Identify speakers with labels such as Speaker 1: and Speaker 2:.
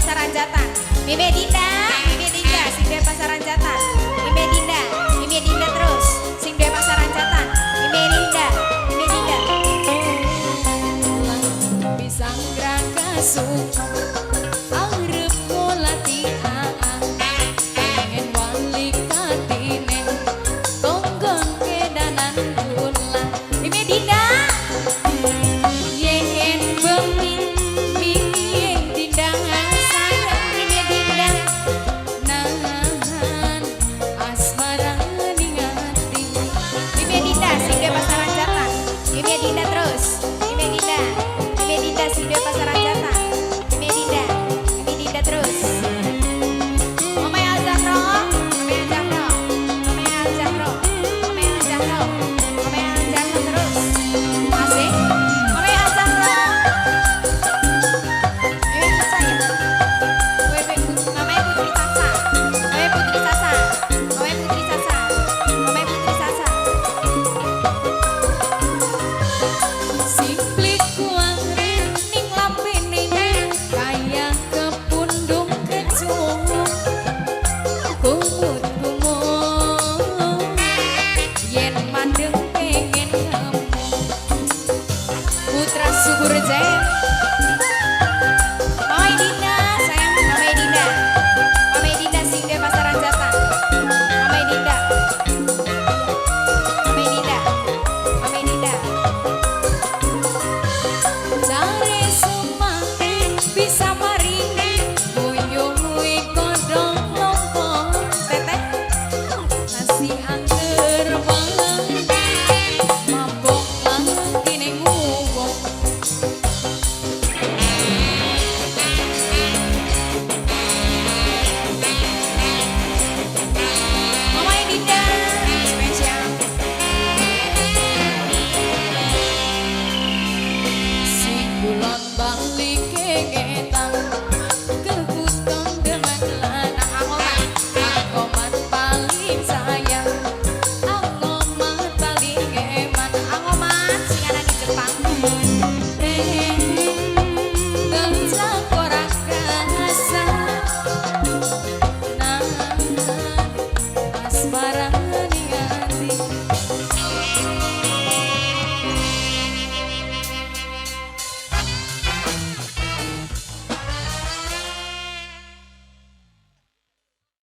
Speaker 1: Pasaran Jatan. Mime Dinda, sing duwe Pasaran Jatan. Mime Dinda terus, sing duwe Pasaran Jatan. Mime Dinda. Pisang gragasu, arep kolatian, pengen wali katine, tonggon kedanan kula. Mime Dinda, yen bemi sing duwe Pasaran Jatan. Mime Dinda terus. Omay Al Zahro terus. Asik. Omay Al Zahro. Saya. Namanya Putri Sasa. Simplik kuang ning lampene kaya kepundung kecung kumut yen mandeng pengen kamu putra subur jaya. Mame Dinda sayang, Mame Dinda sing duwe Pasaran Jatan. Mame Dinda jare semakin bisa